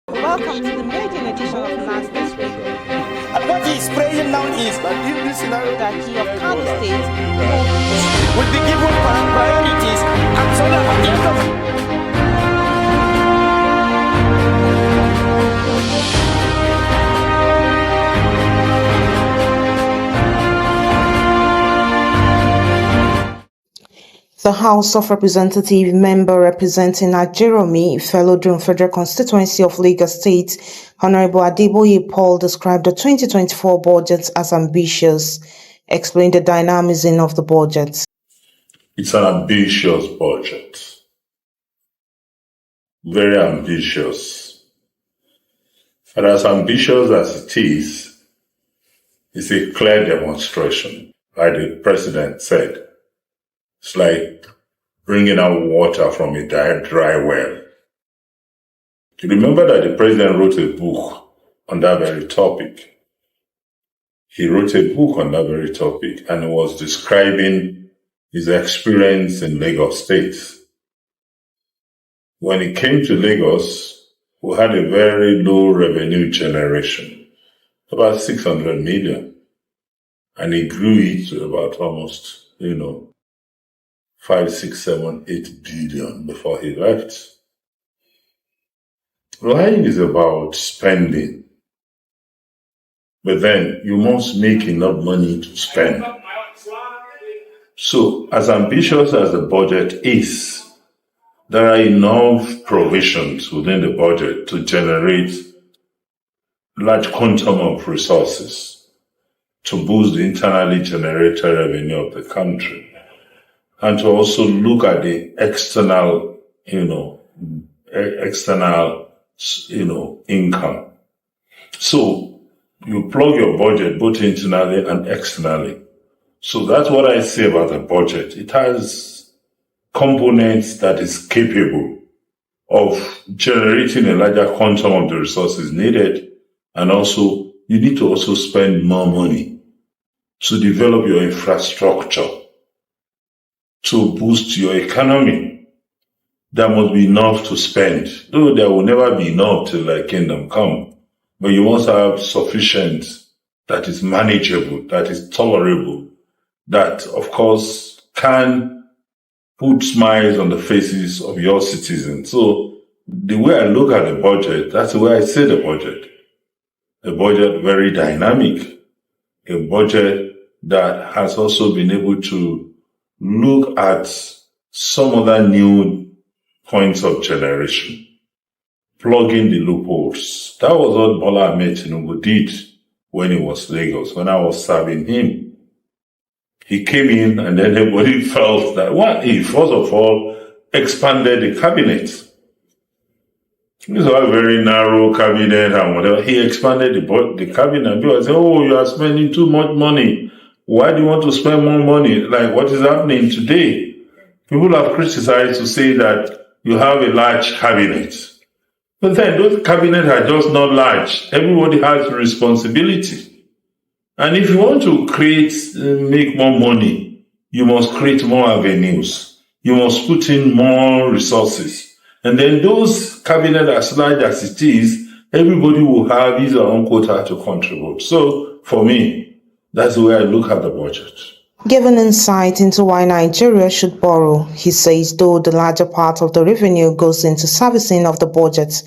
Welcome to the maiden edition of Last This Week. And what he is praying now is that in this scenario, the key of Kano State will be given priorities and so that at the end of The House of Representative member representing Ajeromi, Ifelodun Federal Consistuency of Lagos State, Honorable Adeboye Paul described the 2024 budget as ambitious, explained the dynamism of the budget. It's an ambitious budget. Very ambitious. And as ambitious as it is, it's a clear demonstration, like the president said. It's like bringing out water from a dry well. You remember that the president wrote a book on that very topic. He wrote a book on that very topic and he was describing his experience in Lagos State. When he came to Lagos, we had a very low revenue generation, about 600 million. And he grew it to about almost, 5, 6, 7, 8 billion before he left. Lying is about spending. But then you must make enough money to spend. So, as ambitious as the budget is, there are enough provisions within the budget to generate large quantum of resources to boost the internally generated revenue of the country. And to also look at the external, income. So you plug your budget both internally and externally. So that's what I say about the budget. It has components that is capable of generating a larger quantum of the resources needed. And also, you need to also spend more money to develop your infrastructure, to boost your economy. There must be enough to spend. Though there will never be enough till the kingdom come. But you must have sufficient that is manageable, that is tolerable, that of course can put smiles on the faces of your citizens. So the way I look at the budget, that's the way I say the budget. A budget very dynamic. A budget that has also been able to look at some other new points of generation, plugging the loopholes. That was what Bola Ahmed Tinubu did when he was Lagos, when I was serving him. He came in and then everybody felt that what he, first of all, expanded the cabinet. This was a very narrow cabinet and whatever. He expanded the cabinet and people said, oh, you are spending too much money. Why do you want to spend more money? Like what is happening today? People have criticized to say that you have a large cabinet. But then those cabinets are just not large. Everybody has a responsibility. And if you want to make more money, you must create more avenues. You must put in more resources. And then those cabinets as large as it is, everybody will have his own quota to contribute. So for me, that's the way I look at the budget. Given insight into why Nigeria should borrow, he says though the larger part of the revenue goes into servicing of the budget,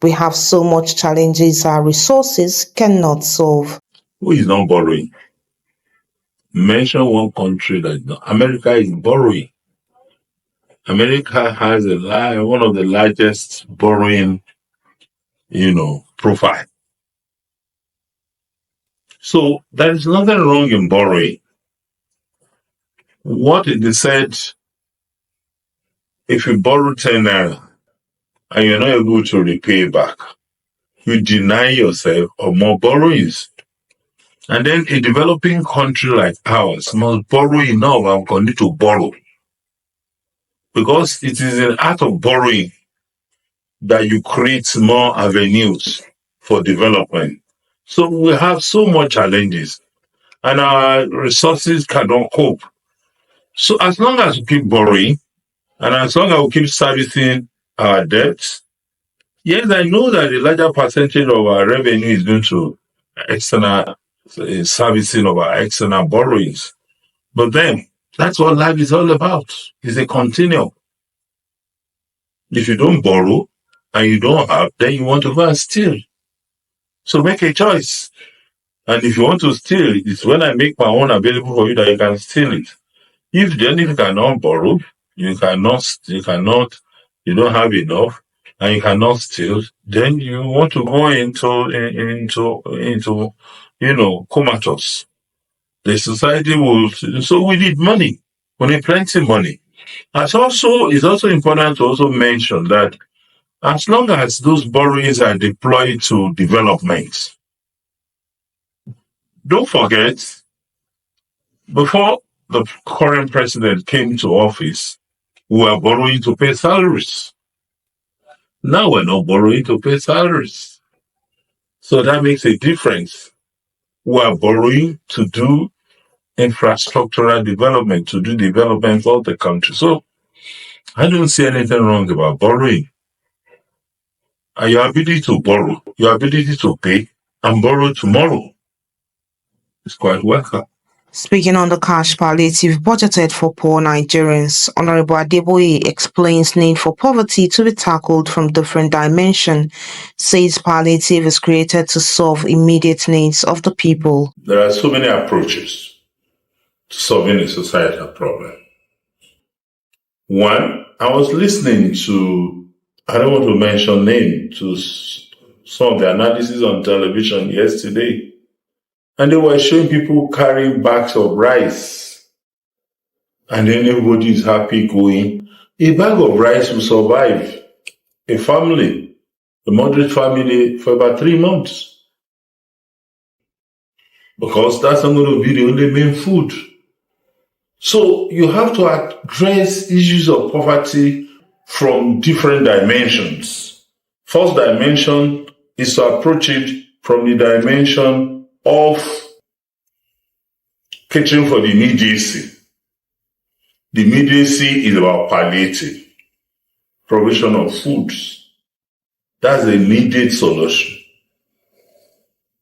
we have so much challenges our resources cannot solve. Who is not borrowing? Mention one country that America is borrowing. America has one of the largest borrowing, profile. So there is nothing wrong in borrowing. What they said, if you borrow 10 naira and you're not able to repay back, you deny yourself of more borrowings. And then a developing country like ours must borrow enough and continue to borrow. Because it is an act of borrowing that you create more avenues for development. So we have so much challenges and our resources cannot cope. So as long as we keep borrowing and as long as we keep servicing our debts, Yes, I know that the larger percentage of our revenue is going to external servicing of our external borrowings. But then, that's what life is all about. It's a continuum. If you don't borrow and you don't have, then you want to go and steal. So make a choice. And if you want to steal, it's when I make my own available for you that you can steal it. If you cannot borrow, you don't have enough, and you cannot steal, then you want to go into comatose. The society will. So we need money. We need plenty of money. It's also important to also mention that as long as those borrowings are deployed to development, don't forget, before the current president came to office, we were borrowing to pay salaries. Now we're not borrowing to pay salaries. So that makes a difference. We are borrowing to do infrastructural development, to do development of the country. So I don't see anything wrong about borrowing. And your ability to borrow, your ability to pay and borrow tomorrow is quite welcome. Speaking on the cash palliative budgeted for poor Nigerians, Honorable Adeboye explains need for poverty to be tackled from different dimensions, says palliative is created to solve immediate needs of the people. There are so many approaches to solving a societal problem. One, I was listening to, I don't want to mention names, to some of the analysis on television yesterday. And they were showing people carrying bags of rice. And then everybody is happy going. A bag of rice will survive a family, a moderate family, for about 3 months. Because that's not going to be the only main food. So you have to address issues of poverty from different dimensions. First dimension is to approach it from the dimension of catering for the immediacy. The immediacy is about palliative, provision of foods. That's the immediate solution.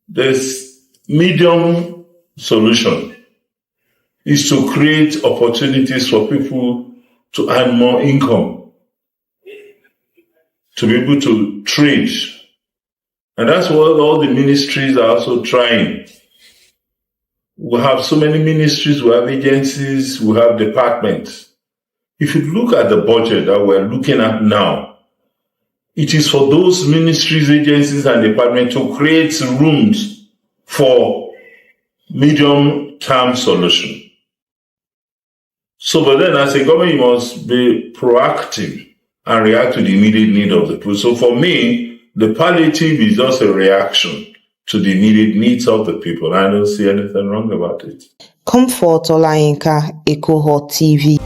This medium solution is to create opportunities for people to earn more income, to be able to trade. And that's what all the ministries are also trying. We have so many ministries, we have agencies, we have departments. If you look at the budget that we're looking at now, it is for those ministries, agencies, and departments to create rooms for medium-term solution. So, but then as a government, you must be proactive and react to the immediate need of the people. So for me, the palliative is just a reaction to the immediate needs of the people. I don't see anything wrong about it. Comfort Olayinka, Eco Hot TV.